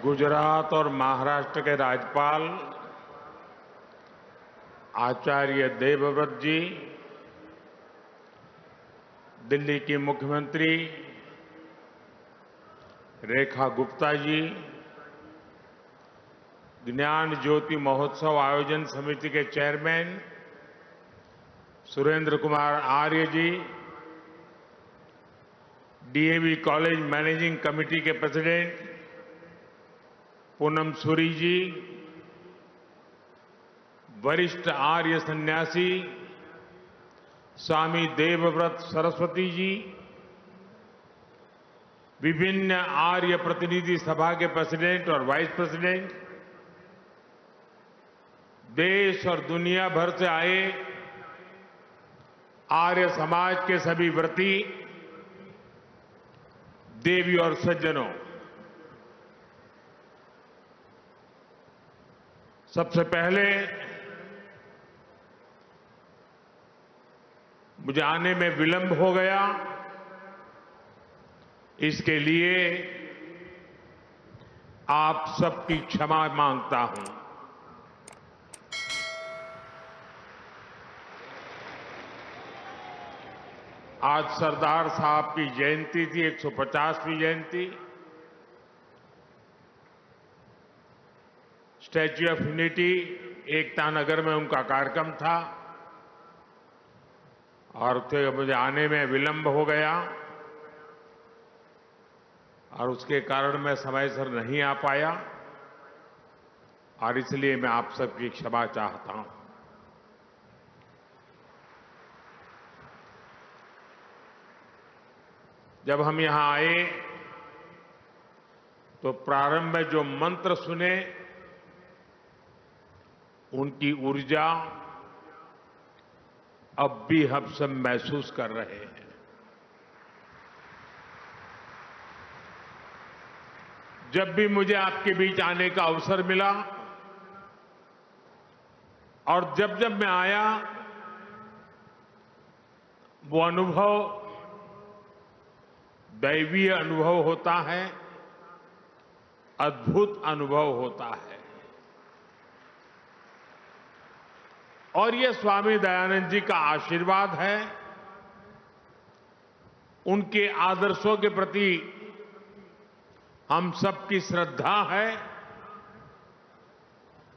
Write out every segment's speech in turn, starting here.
गुजरात और महाराष्ट्र के राज्यपाल आचार्य देवव्रत जी, दिल्ली की मुख्यमंत्री रेखा गुप्ता जी, ज्ञान ज्योति महोत्सव आयोजन समिति के चेयरमैन सुरेंद्र कुमार आर्य जी, डीएवी कॉलेज मैनेजिंग कमेटी के प्रेसिडेंट पूनम सूरी जी, वरिष्ठ आर्य सन्यासी स्वामी देवव्रत सरस्वती जी, विभिन्न आर्य प्रतिनिधि सभा के प्रेसिडेंट और वाइस प्रेसिडेंट, देश और दुनिया भर से आए आर्य समाज के सभी व्रती, देवी और सज्जनों, सबसे पहले मुझे आने में विलंब हो गया, इसके लिए आप सबकी क्षमा मांगता हूं। आज सरदार साहब की जयंती थी, 150वीं जयंती। Statue of unity Ekta Nagar में उनका कार्यक्रम था और मुझे आने में विलंब हो गया और उसके कारण मैं समय से नहीं आ पाया और इसलिए मैं आप सबकी क्षमा चाहता हूं। जब हम यहां आए तो प्रारंभ में जो मंत्र सुने, उनकी ऊर्जा अब भी हम सब महसूस कर रहे हैं। जब भी मुझे आपके बीच आने का अवसर मिला और जब जब मैं आया, वो अनुभव दैवीय अनुभव होता है, अद्भुत अनुभव होता है। और ये स्वामी दयानंद जी का आशीर्वाद है, उनके आदर्शों के प्रति हम सबकी श्रद्धा है।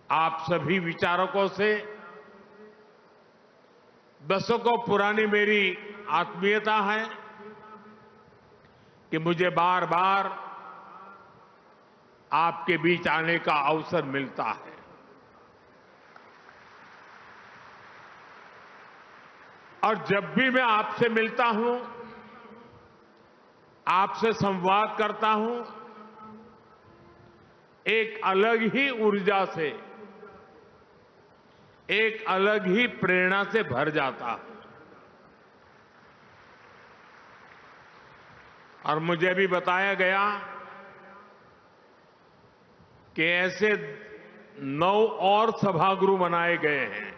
आप सभी विचारकों से दशकों पुरानी मेरी आत्मीयता है कि मुझे बार बार आपके बीच आने का अवसर मिलता है। और जब भी मैं आपसे मिलता हूं, आपसे संवाद करता हूं, एक अलग ही ऊर्जा से, एक अलग ही प्रेरणा से भर जाता हूं। और मुझे भी बताया गया कि ऐसे 9 और सभागृह बनाए गए हैं,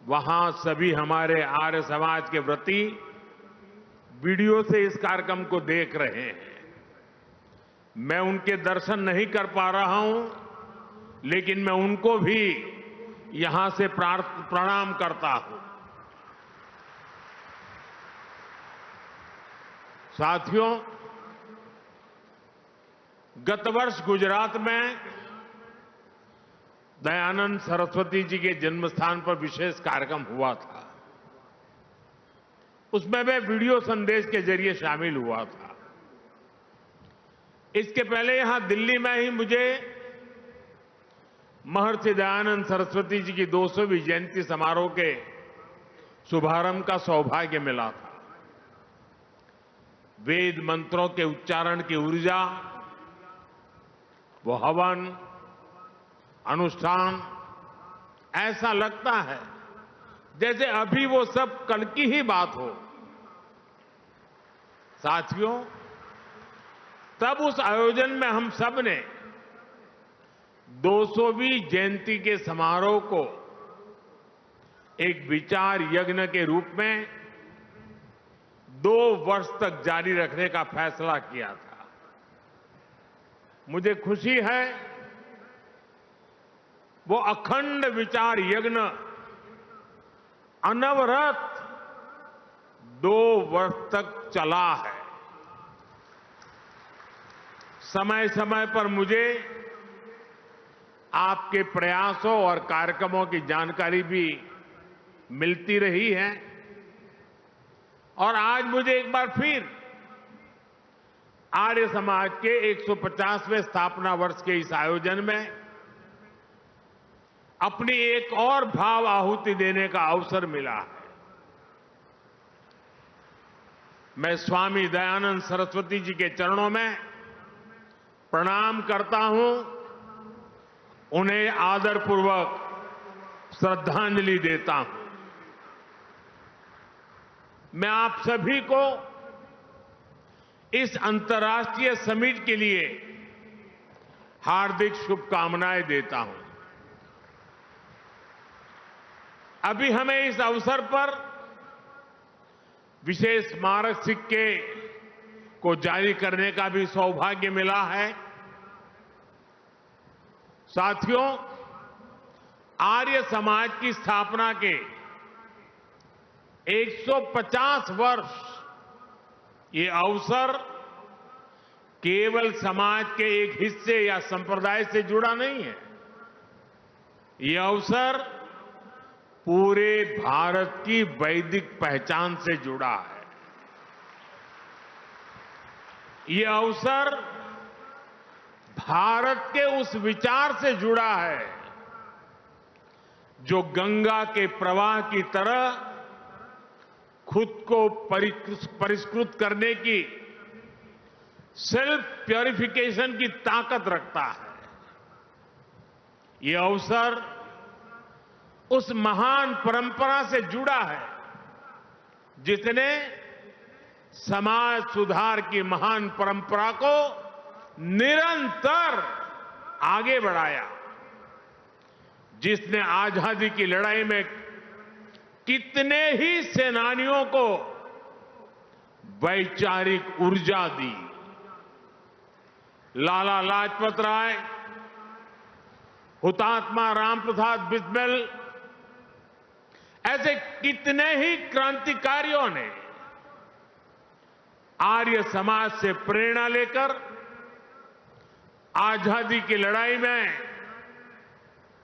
वहां सभी हमारे आर्य समाज के व्रती वीडियो से इस कार्यक्रम को देख रहे हैं। मैं उनके दर्शन नहीं कर पा रहा हूं, लेकिन मैं उनको भी यहां से प्रणाम करता हूं। साथियों, गत वर्ष गुजरात में दयानंद सरस्वती जी के जन्मस्थान पर विशेष कार्यक्रम हुआ था। उसमें मैं वीडियो संदेश के जरिए शामिल हुआ था। इसके पहले यहां दिल्ली में ही मुझे महर्षि दयानंद सरस्वती जी की 200वीं जयंती समारोह के शुभारंभ का सौभाग्य मिला था। वेद मंत्रों के उच्चारण की ऊर्जा, वो हवन, अनुष्ठान, ऐसा लगता है जैसे अभी वो सब कल की ही बात हो। साथियों, तब उस आयोजन में हम सब ने 200वीं जयंती के समारोह को एक विचार यज्ञ के रूप में 2 वर्ष तक जारी रखने का फैसला किया था। मुझे खुशी है वो अखंड विचार यज्ञ अनवरत 2 वर्ष तक चला है। समय समय पर मुझे आपके प्रयासों और कार्यक्रमों की जानकारी भी मिलती रही है और आज मुझे एक बार फिर आर्य समाज के 150वें स्थापना वर्ष के इस आयोजन में अपनी एक और भाव आहुति देने का अवसर मिला है। मैं स्वामी दयानंद सरस्वती जी के चरणों में प्रणाम करता हूं, उन्हें आदरपूर्वक श्रद्धांजलि देता हूं। मैं आप सभी को इस अंतर्राष्ट्रीय समिट के लिए हार्दिक शुभकामनाएं देता हूं। अभी हमें इस अवसर पर विशेष स्मारक सिक्के को जारी करने का भी सौभाग्य मिला है। साथियों, आर्य समाज की स्थापना के 150 वर्ष ये अवसर केवल समाज के एक हिस्से या संप्रदाय से जुड़ा नहीं है। ये अवसर पूरे भारत की वैदिक पहचान से जुड़ा है। ये अवसर भारत के उस विचार से जुड़ा है जो गंगा के प्रवाह की तरह खुद को परिष्कृत करने की, सेल्फ प्यूरिफिकेशन की ताकत रखता है। ये अवसर उस महान परंपरा से जुड़ा है जिसने समाज सुधार की महान परंपरा को निरंतर आगे बढ़ाया, जिसने आजादी की लड़ाई में कितने ही सेनानियों को वैचारिक ऊर्जा दी। लाला लाजपत राय, हुतात्मा रामप्रसाद बिस्मिल, ऐसे कितने ही क्रांतिकारियों ने आर्य समाज से प्रेरणा लेकर आजादी की लड़ाई में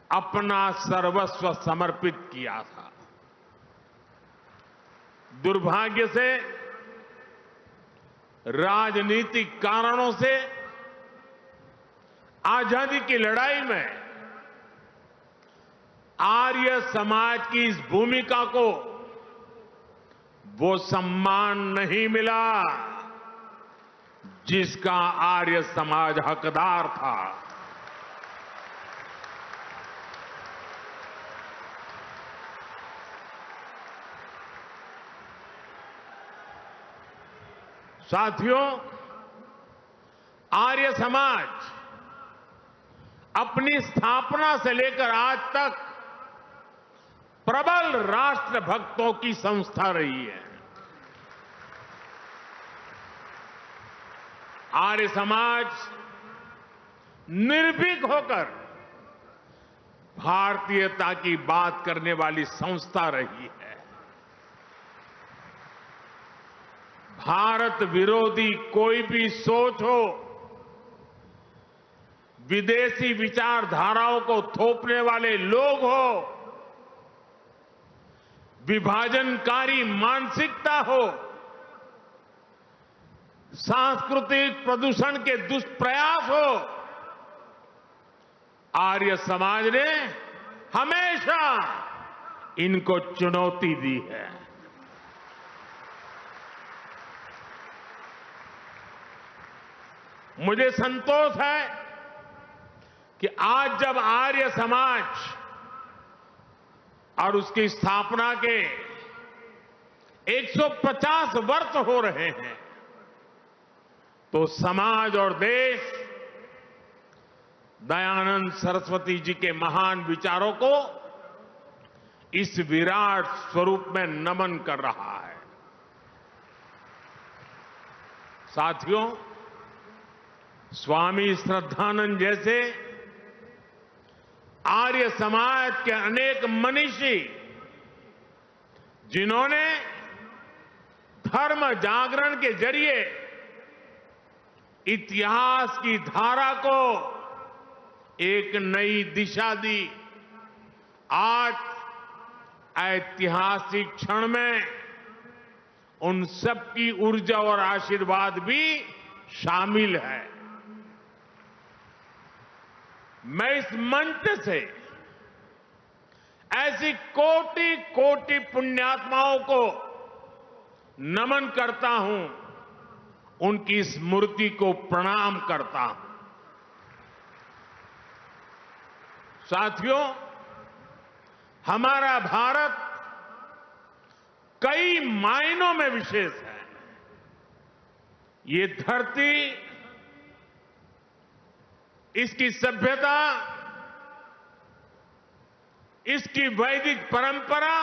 अपना सर्वस्व समर्पित किया था। दुर्भाग्य से राजनीतिक कारणों से आजादी की लड़ाई में आर्य समाज की इस भूमिका को वो सम्मान नहीं मिला जिसका आर्य समाज हकदार था। साथियों, आर्य समाज अपनी स्थापना से लेकर आज तक प्रबल राष्ट्र भक्तों की संस्था रही है। आर्य समाज निर्भीक होकर भारतीयता की बात करने वाली संस्था रही है। भारत विरोधी कोई भी सोच हो, विदेशी विचारधाराओं को थोपने वाले लोग हो, विभाजनकारी मानसिकता हो, सांस्कृतिक प्रदूषण के दुष्प्रयास हो, आर्य समाज ने हमेशा इनको चुनौती दी है। मुझे संतोष है कि आज जब आर्य समाज और उसकी स्थापना के 150 वर्ष हो रहे हैं, तो समाज और देश दयानंद सरस्वती जी के महान विचारों को इस विराट स्वरूप में नमन कर रहा है। साथियों, स्वामी श्रद्धानंद जैसे आर्य समाज के अनेक मनीषी जिन्होंने धर्म जागरण के जरिए इतिहास की धारा को एक नई दिशा दी, आज ऐतिहासिक क्षण में उन सबकी ऊर्जा और आशीर्वाद भी शामिल है। मैं इस मंच से ऐसी कोटि कोटि पुण्यात्माओं को नमन करता हूं, उनकी स्मृति को प्रणाम करता हूं। साथियों, हमारा भारत कई मायनों में विशेष है। ये धरती, इसकी सभ्यता, इसकी वैदिक परंपरा,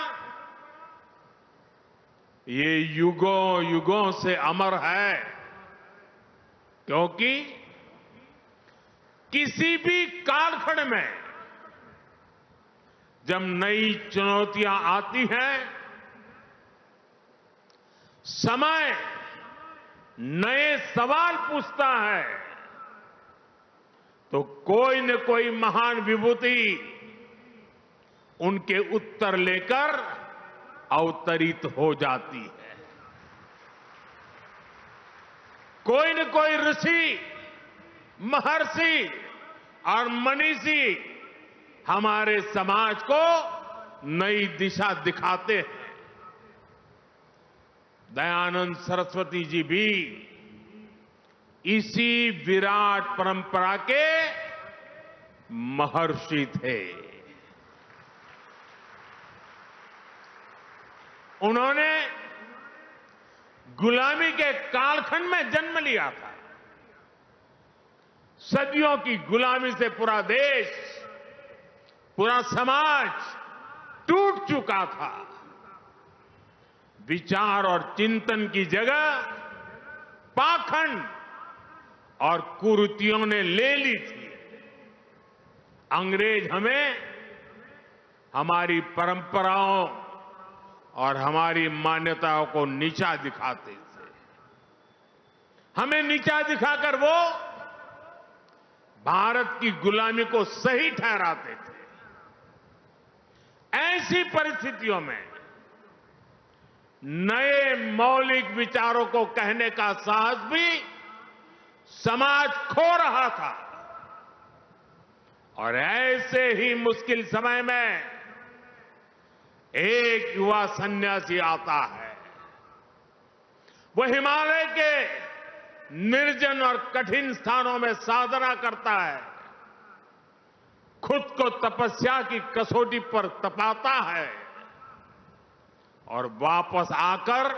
ये युगों युगों से अमर है, क्योंकि किसी भी कालखंड में जब नई चुनौतियां आती हैं, समय नए सवाल पूछता है, तो कोई न कोई महान विभूति उनके उत्तर लेकर अवतरित हो जाती है। कोई न कोई ऋषि, महर्षि और मनीषी हमारे समाज को नई दिशा दिखाते हैं। दयानंद सरस्वती जी भी इसी विराट परंपरा के महर्षि थे। उन्होंने गुलामी के कालखंड में जन्म लिया था। सदियों की गुलामी से पूरा देश, पूरा समाज टूट चुका था। विचार और चिंतन की जगह पाखंड और कुरीतियों ने ले ली थी। अंग्रेज हमें हमारी परंपराओं और हमारी मान्यताओं को नीचा दिखाते थे। हमें नीचा दिखाकर वो भारत की गुलामी को सही ठहराते थे। ऐसी परिस्थितियों में नए मौलिक विचारों को कहने का साहस भी समाज खो रहा था। और ऐसे ही मुश्किल समय में एक युवा सन्यासी आता है। वो हिमालय के निर्जन और कठिन स्थानों में साधना करता है, खुद को तपस्या की कसौटी पर तपाता है और वापस आकर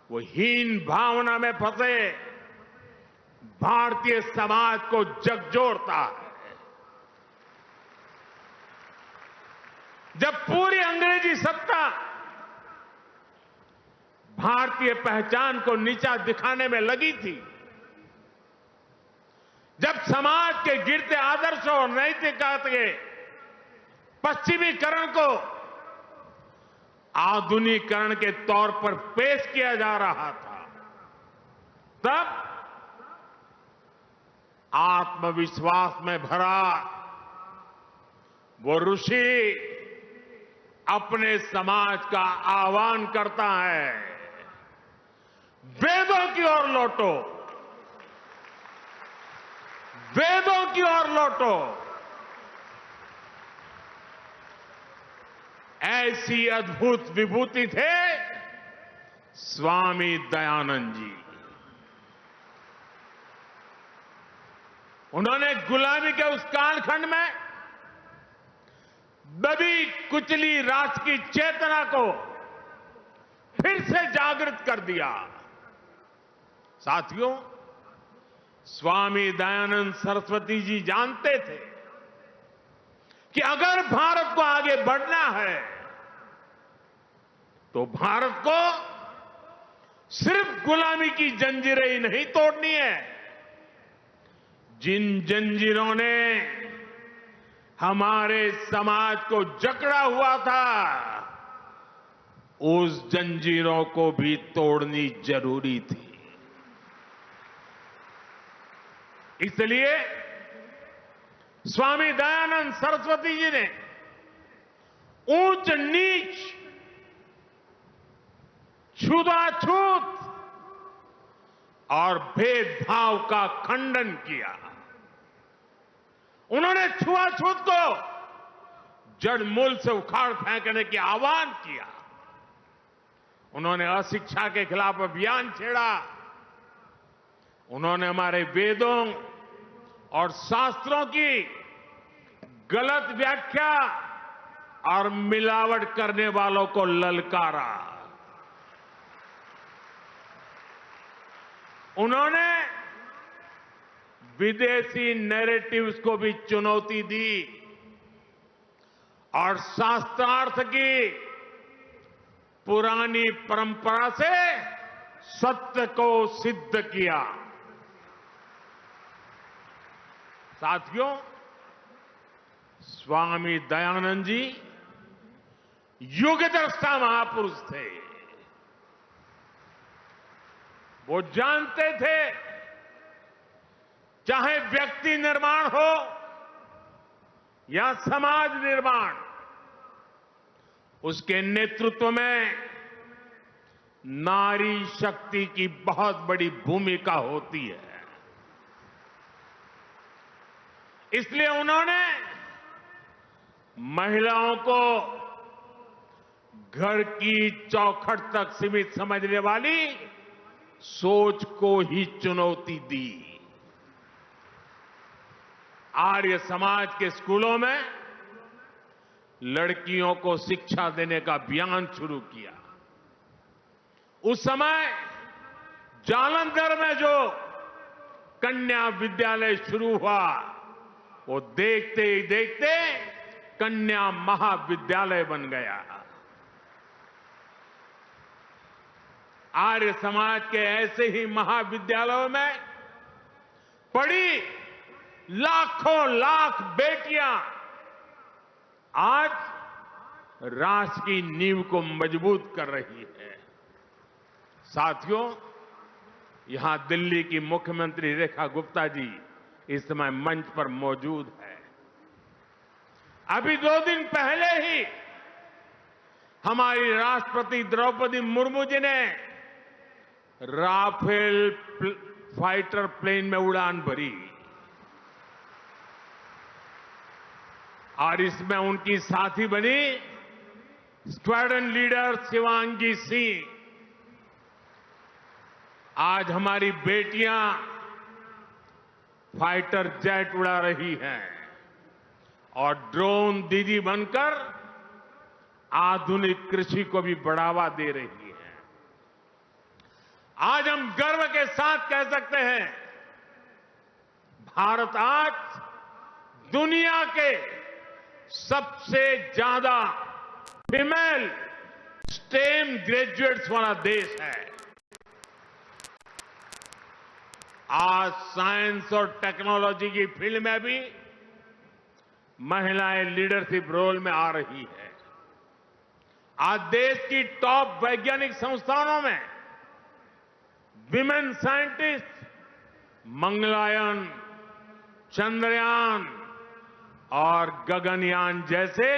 वो हीन भावना में फंसे भारतीय समाज को झकझोरता है। जब पूरी अंग्रेजी सत्ता भारतीय पहचान को नीचा दिखाने में लगी थी, जब समाज के गिरते आदर्शों और नैतिकता के पश्चिमीकरण को आधुनिकीकरण के तौर पर पेश किया जा रहा था, तब आत्मविश्वास में भरा वो ऋषि अपने समाज का आह्वान करता है, वेदों की ओर लौटो, वेदों की ओर लौटो। ऐसी अद्भुत विभूति थे स्वामी दयानंद जी। उन्होंने गुलामी के उस कालखंड में दबी कुचली राष्ट्र की चेतना को फिर से जागृत कर दिया। साथियों, स्वामी दयानंद सरस्वती जी जानते थे कि अगर भारत को आगे बढ़ना है तो भारत को सिर्फ गुलामी की जंजीरें ही नहीं तोड़नी है, जिन जंजीरों ने हमारे समाज को जकड़ा हुआ था, उस जंजीरों को भी तोड़नी जरूरी थी। इसलिए स्वामी दयानंद सरस्वती जी ने ऊंच नीच, छूताछूत और भेदभाव का खंडन किया। उन्होंने छुआछूत को जड़ मूल से उखाड़ फेंकने की आह्वान किया। उन्होंने अशिक्षा के खिलाफ अभियान छेड़ा। उन्होंने हमारे वेदों और शास्त्रों की गलत व्याख्या और मिलावट करने वालों को ललकारा। उन्होंने विदेशी नैरेटिव्स को भी चुनौती दी और शास्त्रार्थ की पुरानी परंपरा से सत्य को सिद्ध किया। साथियों, स्वामी दयानंद जी युगदृष्टा महापुरुष थे। वो जानते थे, चाहे व्यक्ति निर्माण हो या समाज निर्माण, उसके नेतृत्व में नारी शक्ति की बहुत बड़ी भूमिका होती है। इसलिए उन्होंने महिलाओं को घर की चौखट तक सीमित समझने वाली सोच को ही चुनौती दी। आर्य समाज के स्कूलों में लड़कियों को शिक्षा देने का अभियान शुरू किया। उस समय जालंधर में जो कन्या विद्यालय शुरू हुआ, वो देखते ही देखते कन्या महाविद्यालय बन गया। आर्य समाज के ऐसे ही महाविद्यालयों में पढ़ी लाखों लाख बेटियां आज राष्ट्र की नींव को मजबूत कर रही है। साथियों, यहां दिल्ली की मुख्यमंत्री रेखा गुप्ता जी इस समय मंच पर मौजूद है। अभी 2 दिन पहले ही हमारी राष्ट्रपति द्रौपदी मुर्मू जी ने राफेल फाइटर प्लेन में उड़ान भरी और इसमें उनकी साथी बनी स्क्वाड्रन लीडर शिवांगी सिंह। आज हमारी बेटियां फाइटर जेट उड़ा रही हैं और ड्रोन दीदी बनकर आधुनिक कृषि को भी बढ़ावा दे रही है। आज हम गर्व के साथ कह सकते हैं, भारत आज दुनिया के सबसे ज्यादा फीमेल स्टेम ग्रेजुएट्स वाला देश है। आज साइंस और टेक्नोलॉजी की फील्ड में भी महिलाएं लीडरशिप रोल में आ रही है। आज देश की टॉप वैज्ञानिक संस्थानों में विमेन साइंटिस्ट मंगलयान, चंद्रयान और गगनयान जैसे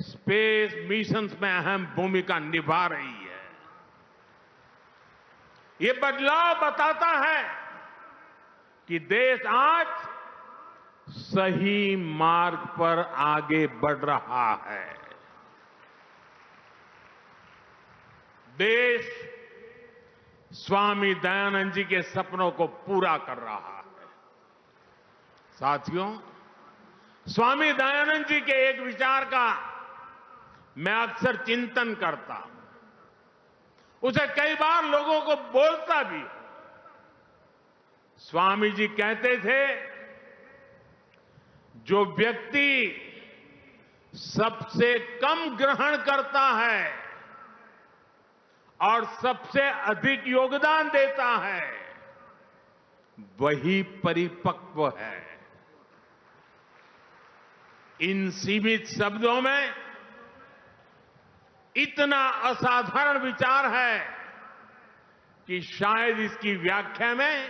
स्पेस मिशंस में अहम भूमिका निभा रही है। ये बदलाव बताता है कि देश आज सही मार्ग पर आगे बढ़ रहा है। देश स्वामी दयानंद जी के सपनों को पूरा कर रहा है। साथियों, स्वामी दयानंद जी के एक विचार का मैं अक्सर चिंतन करता हूं, उसे कई बार लोगों को बोलता भी हूं। स्वामी जी कहते थे, जो व्यक्ति सबसे कम ग्रहण करता है और सबसे अधिक योगदान देता है, वही परिपक्व है। इन सीमित शब्दों में इतना असाधारण विचार है कि शायद इसकी व्याख्या में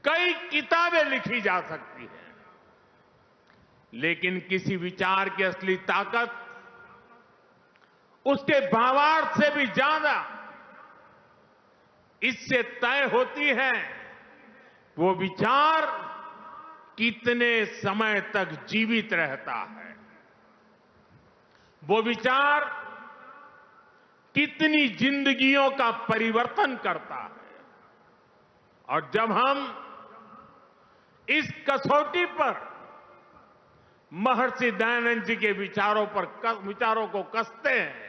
कई किताबें लिखी जा सकती हैं। लेकिन किसी विचार की असली ताकत उसके भावार्थ से भी ज्यादा इससे तय होती है। वो विचार कितने समय तक जीवित रहता है, वो विचार कितनी जिंदगियों का परिवर्तन करता है। और जब हम इस कसौटी पर महर्षि दयानंद जी के विचारों को कसते हैं,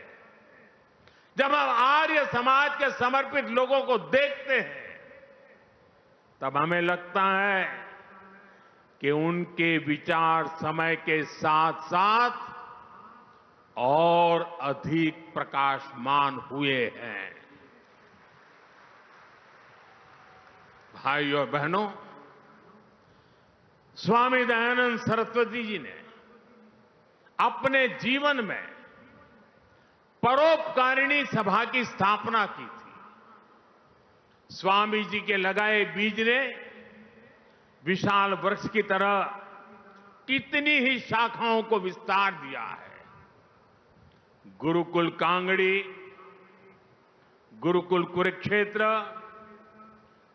जब हम आर्य समाज के समर्पित लोगों को देखते हैं, तब हमें लगता है कि उनके विचार समय के साथ साथ और अधिक प्रकाशमान हुए हैं। भाइयों और बहनों, स्वामी दयानंद सरस्वती जी ने अपने जीवन में परोपकारिणी सभा की स्थापना की थी। स्वामी जी के लगाए बीज ने विशाल वृक्ष की तरह कितनी ही शाखाओं को विस्तार दिया है। गुरुकुल कांगड़ी, गुरुकुल कुरुक्षेत्र,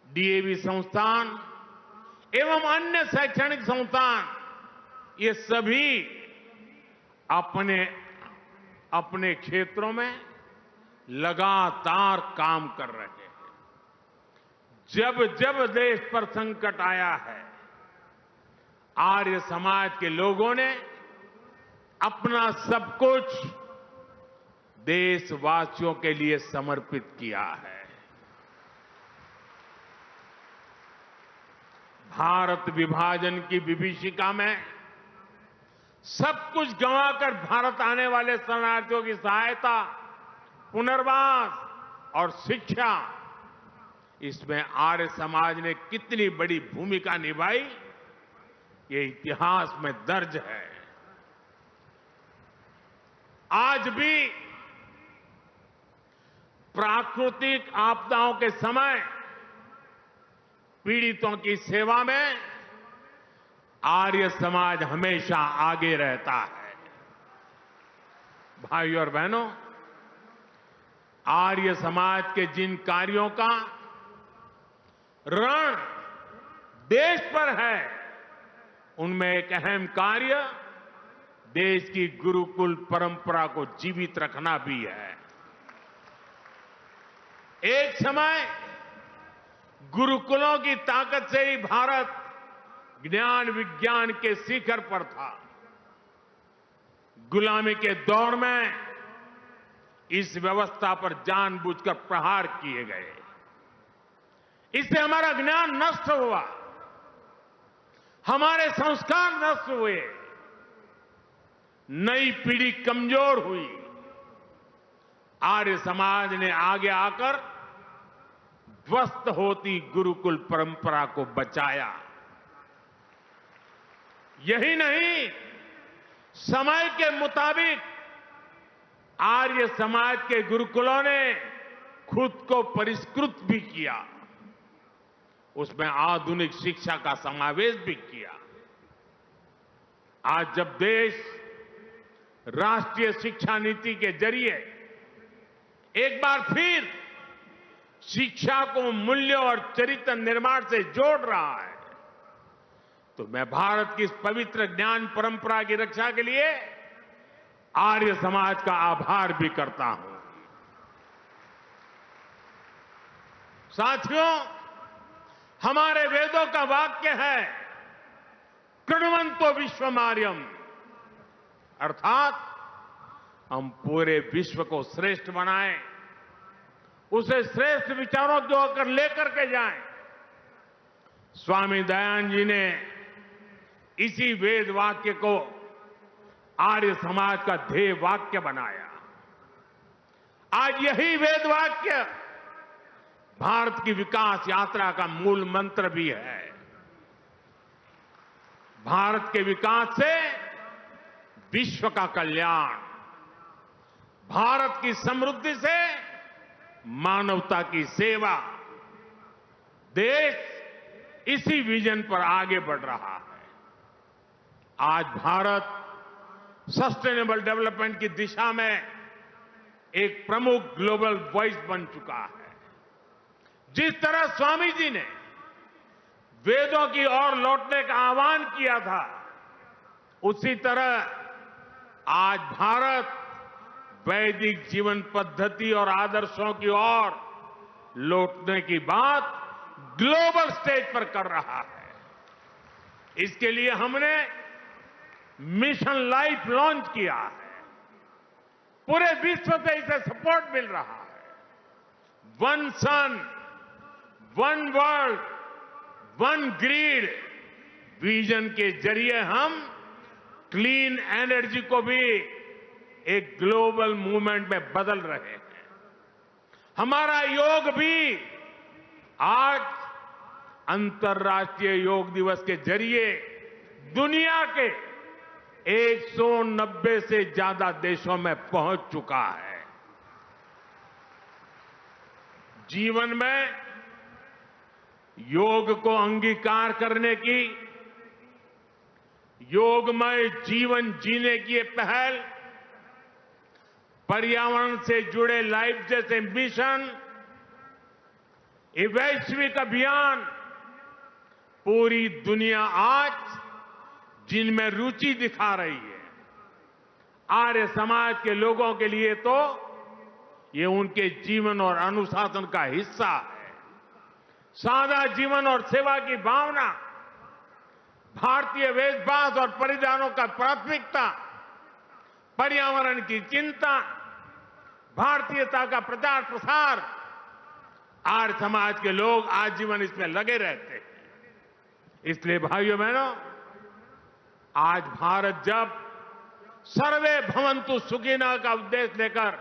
डीएवी संस्थान एवं अन्य शैक्षणिक संस्थान, ये सभी अपने अपने क्षेत्रों में लगातार काम कर रहे हैं। जब जब देश पर संकट आया है, आर्य समाज के लोगों ने अपना सब कुछ देशवासियों के लिए समर्पित किया है। भारत विभाजन की विभीषिका में सब कुछ गंवाकर भारत आने वाले शरणार्थियों की सहायता, पुनर्वास और शिक्षा, इसमें आर्य समाज ने कितनी बड़ी भूमिका निभाई, ये इतिहास में दर्ज है। आज भी प्राकृतिक आपदाओं के समय पीड़ितों की सेवा में आर्य समाज हमेशा आगे रहता है। भाइयों और बहनों, आर्य समाज के जिन कार्यों का ऋण देश पर है, उनमें एक अहम कार्य देश की गुरुकुल परंपरा को जीवित रखना भी है। एक समय गुरुकुलों की ताकत से ही भारत ज्ञान विज्ञान के शिखर पर था। गुलामी के दौर में इस व्यवस्था पर जानबूझकर प्रहार किए गए। इससे हमारा ज्ञान नष्ट हुआ, हमारे संस्कार नष्ट हुए, नई पीढ़ी कमजोर हुई। आर्य समाज ने आगे आकर ध्वस्त होती गुरुकुल परंपरा को बचाया। यही नहीं, समय के मुताबिक आर्य समाज के गुरुकुलों ने खुद को परिष्कृत भी किया, उसमें आधुनिक शिक्षा का समावेश भी किया। आज जब देश राष्ट्रीय शिक्षा नीति के जरिए एक बार फिर शिक्षा को मूल्य और चरित्र निर्माण से जोड़ रहा है, तो मैं भारत की इस पवित्र ज्ञान परंपरा की रक्षा के लिए आर्य समाज का आभार भी करता हूं। साथियों, हमारे वेदों का वाक्य है कृण्वन्तो विश्वमार्यम, अर्थात हम पूरे विश्व को श्रेष्ठ बनाएं, उसे श्रेष्ठ विचारों को होकर लेकर के जाएं। स्वामी दयानंद जी ने इसी वेद वाक्य को आर्य समाज का ध्येय वाक्य बनाया। आज यही वेद वाक्य भारत की विकास यात्रा का मूल मंत्र भी है। भारत के विकास से विश्व का कल्याण, भारत की समृद्धि से मानवता की सेवा, देश इसी विजन पर आगे बढ़ रहा है। आज भारत सस्टेनेबल डेवलपमेंट की दिशा में एक प्रमुख ग्लोबल वॉइस बन चुका है। जिस तरह स्वामी जी ने वेदों की ओर लौटने का आह्वान किया था, उसी तरह आज भारत वैदिक जीवन पद्धति और आदर्शों की ओर लौटने की बात ग्लोबल स्टेज पर कर रहा है। इसके लिए हमने मिशन लाइफ लॉन्च किया है। पूरे विश्व से इसे सपोर्ट मिल रहा है। One sun, one world, one grid vision के जरिए हम क्लीन एनर्जी को भी एक ग्लोबल मूवमेंट में बदल रहे हैं। हमारा योग भी आज अंतर्राष्ट्रीय योग दिवस के जरिए दुनिया के 190 से ज्यादा देशों में पहुंच चुका है। जीवन में योग को अंगीकार करने की, योगमय जीवन जीने की ये पहल, पर्यावरण से जुड़े लाइफ जैसे मिशन, ये वैश्विक अभियान पूरी दुनिया आज जिनमें रुचि दिखा रही है। आर्य समाज के लोगों के लिए तो ये उनके जीवन और अनुशासन का हिस्सा है। सादा जीवन और सेवा की भावना, भारतीय वेशभूषा और परिधानों का प्राथमिकता, पर्यावरण की चिंता, भारतीयता का प्रचार प्रसार, आर्य समाज के लोग आजीवन इसमें लगे रहते हैं। इसलिए भाइयों बहनों, आज भारत जब सर्वे भवन्तु सुखिनः का उद्देश्य लेकर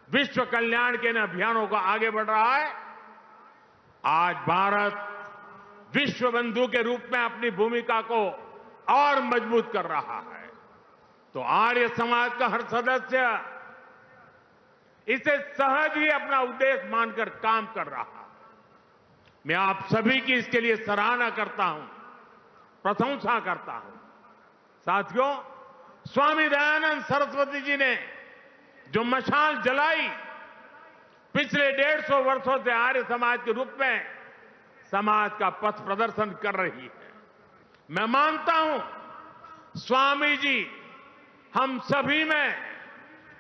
विश्व कल्याण के इन अभियानों को आगे बढ़ रहा है, आज भारत विश्व बंधु के रूप में अपनी भूमिका को और मजबूत कर रहा है। तो आर्य समाज का हर सदस्य इसे सहज ही अपना उद्देश्य मानकर काम कर रहा है। मैं आप सभी की इसके लिए सराहना करता हूं, प्रशंसा करता हूं। साथियों, स्वामी दयानंद सरस्वती जी ने जो मशाल जलाई, पिछले 150 वर्षों से आर्य समाज के रूप में समाज का पथ प्रदर्शन कर रही है। मैं मानता हूं स्वामी जी हम सभी में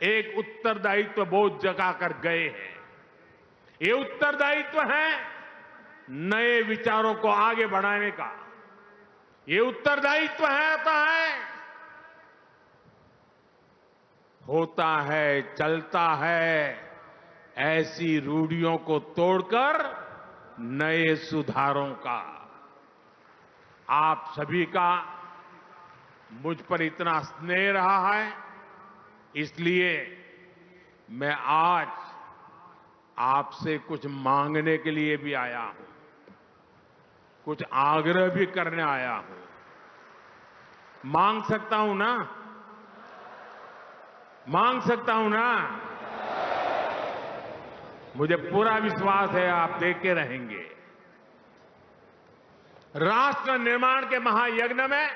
एक उत्तरदायित्व बोझ जगा कर गए हैं। ये उत्तरदायित्व है नए विचारों को आगे बढ़ाने का। ये उत्तरदायित्व होता है, चलता है, ऐसी रूढ़ियों को तोड़कर नए सुधारों का। आप सभी का मुझ पर इतना स्नेह रहा है, इसलिए मैं आज आपसे कुछ मांगने के लिए भी आया हूं, कुछ आग्रह भी करने आया हूं। मांग सकता हूं ना? मांग सकता हूं ना? मुझे पूरा विश्वास है आप देखते रहेंगे। राष्ट्र निर्माण के महायज्ञ में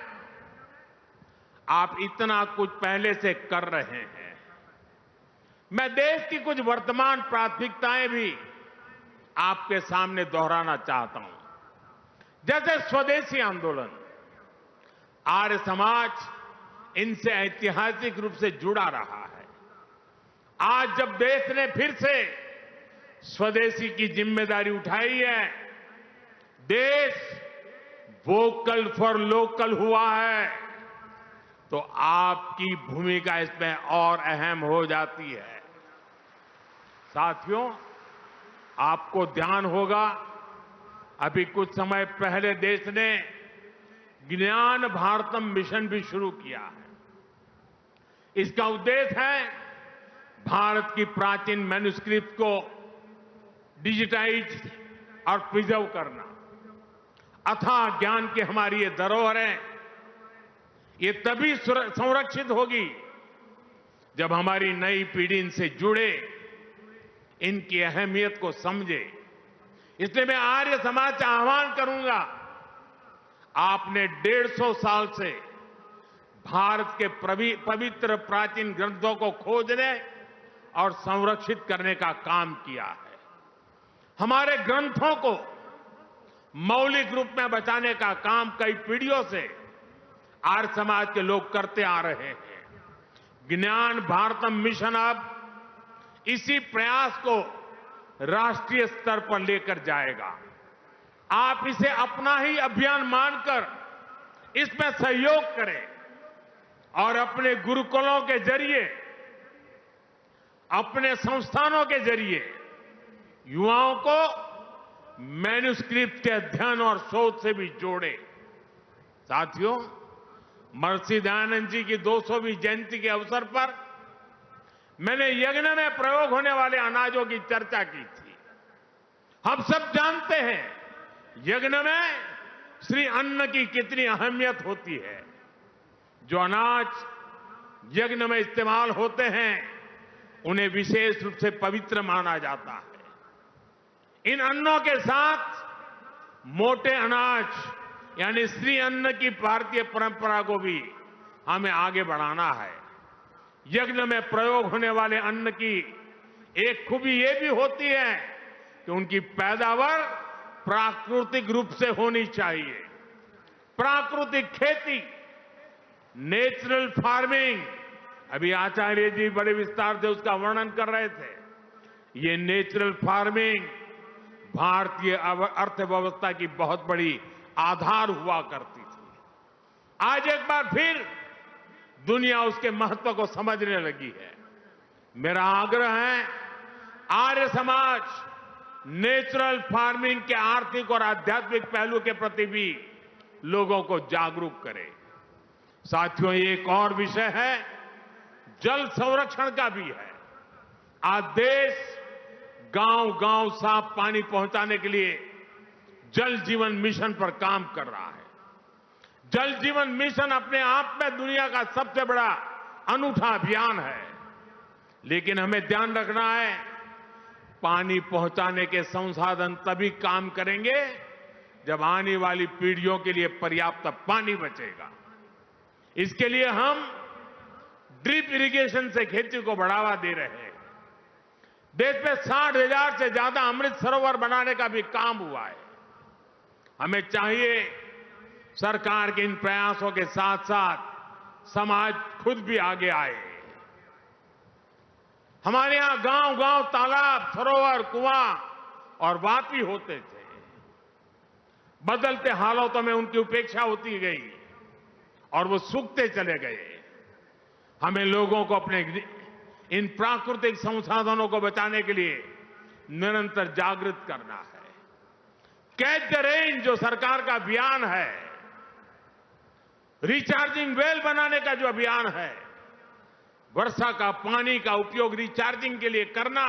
आप इतना कुछ पहले से कर रहे हैं। मैं देश की कुछ वर्तमान प्राथमिकताएं भी आपके सामने दोहराना चाहता हूं। जैसे स्वदेशी आंदोलन, आर्य समाज इनसे ऐतिहासिक रूप से जुड़ा रहा है। आज जब देश ने फिर से स्वदेशी की जिम्मेदारी उठाई है, देश वोकल फॉर लोकल हुआ है, तो आपकी भूमिका इसमें और अहम हो जाती है। साथियों, आपको ध्यान होगा, अभी कुछ समय पहले देश ने ज्ञान भारतम मिशन भी शुरू किया है। इसका उद्देश्य है भारत की प्राचीन मैन्युस्क्रिप्ट को डिजिटाइज और प्रिजर्व करना, अथाह ज्ञान की हमारी ये धरोहर है, ये तभी संरक्षित होगी जब हमारी नई पीढ़ी इनसे जुड़े, इनकी अहमियत को समझे। इसलिए मैं आर्य समाज से आह्वान करूंगा, आपने 150 साल से भारत के पवित्र प्राचीन ग्रंथों को खोजने और संरक्षित करने का काम किया है। हमारे ग्रंथों को मौलिक रूप में बचाने का काम कई पीढ़ियों से आर्य समाज के लोग करते आ रहे हैं। ज्ञान भारतम मिशन अब इसी प्रयास को राष्ट्रीय स्तर पर लेकर जाएगा। आप इसे अपना ही अभियान मानकर इसमें सहयोग करें और अपने गुरुकुलों के जरिए, अपने संस्थानों के जरिए युवाओं को मैन्युस्क्रिप्ट के अध्ययन और शोध से भी जोड़े। साथियों, महर्षि दयानंद जी की 200वीं जयंती के अवसर पर मैंने यज्ञ में प्रयोग होने वाले अनाजों की चर्चा की थी। हम सब जानते हैं यज्ञ में श्री अन्न की कितनी अहमियत होती है। जो अनाज यज्ञ में इस्तेमाल होते हैं उन्हें विशेष रूप से पवित्र माना जाता है। इन अन्नों के साथ मोटे अनाज यानी श्री अन्न की भारतीय परंपरा को भी हमें आगे बढ़ाना है। यज्ञ में प्रयोग होने वाले अन्न की एक खूबी यह भी होती है कि उनकी पैदावार प्राकृतिक रूप से होनी चाहिए। प्राकृतिक खेती, नेचुरल फार्मिंग, अभी आचार्य जी बड़े विस्तार से उसका वर्णन कर रहे थे। ये नेचुरल फार्मिंग भारतीय अर्थव्यवस्था की बहुत बड़ी आधार हुआ करती थी। आज एक बार फिर दुनिया उसके महत्व को समझने लगी है। मेरा आग्रह है, आर्य समाज नेचुरल फार्मिंग के आर्थिक और आध्यात्मिक पहलू के प्रति भी लोगों को जागरूक करे। साथियों, एक और विषय है, जल संरक्षण का भी है। आज देश गांव-गांव साफ पानी पहुंचाने के लिए जल जीवन मिशन पर काम कर रहा है। जल जीवन मिशन अपने आप में दुनिया का सबसे बड़ा अनूठा अभियान है। लेकिन हमें ध्यान रखना है, पानी पहुंचाने के संसाधन तभी काम करेंगे जब आने वाली पीढ़ियों के लिए पर्याप्त पानी बचेगा। इसके लिए हम ड्रिप इरिगेशन से खेती को बढ़ावा दे रहे हैं। देश में 60,000 से ज्यादा अमृत सरोवर बनाने का भी काम हुआ है। हमें चाहिए सरकार के इन प्रयासों के साथ साथ समाज खुद भी आगे आए। हमारे यहां गांव-गांव तालाब, सरोवर, कुआं और वापी होते थे। बदलते हालातों में उनकी उपेक्षा होती गई और वो सूखते चले गए। हमें लोगों को अपने इन प्राकृतिक संसाधनों को बचाने के लिए निरंतर जागृत करना है। कैच द रेन जो सरकार का अभियान है, रिचार्जिंग वेल बनाने का जो अभियान है, वर्षा का पानी का उपयोग रिचार्जिंग के लिए करना,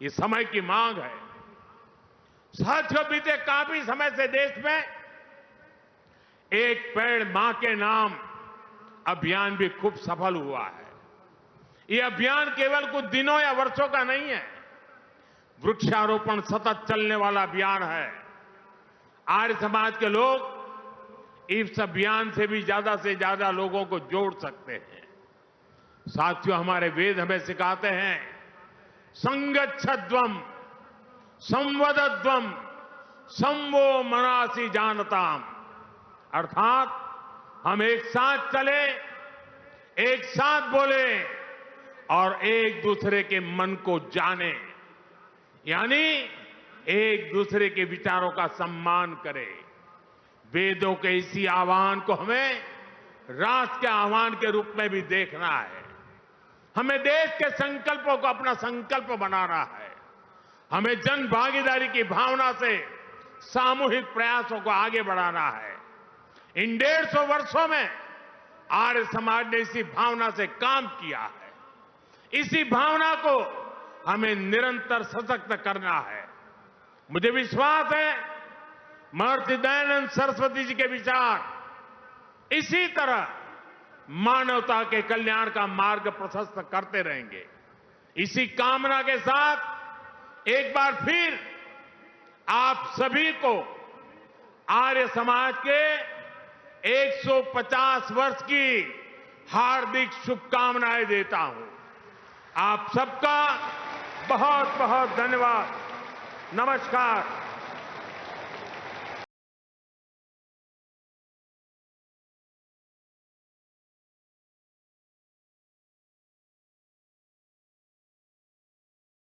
ये समय की मांग है। साथियों, बीते काफी समय से देश में एक पेड़ मां के नाम अभियान भी खूब सफल हुआ है। ये अभियान केवल कुछ दिनों या वर्षों का नहीं है, वृक्षारोपण सतत चलने वाला अभियान है। आर्य समाज के लोग इस अभियान से भी ज्यादा लोगों को जोड़ सकते हैं। साथियों, हमारे वेद हमें सिखाते हैं, संगच्छध्वम संवदध्वम संवो मनासी जानताम, अर्थात हम एक साथ चले, एक साथ बोले और एक दूसरे के मन को जाने, यानी एक दूसरे के विचारों का सम्मान करें। वेदों के इसी आह्वान को हमें राष्ट्र के आह्वान के रूप में भी देखना है। हमें देश के संकल्पों को अपना संकल्प बनाना है। हमें जन भागीदारी की भावना से सामूहिक प्रयासों को आगे बढ़ाना है। इन 150 वर्षों में आर्य समाज ने इसी भावना से काम किया है। इसी भावना को हमें निरंतर सशक्त करना है। मुझे विश्वास है महर्षि दयानंद सरस्वती जी के विचार इसी तरह मानवता के कल्याण का मार्ग प्रशस्त करते रहेंगे। इसी कामना के साथ एक बार फिर आप सभी को आर्य समाज के 150 वर्ष की हार्दिक शुभकामनाएं देता हूं। आप सबका बहुत बहुत धन्यवाद। नमस्कार।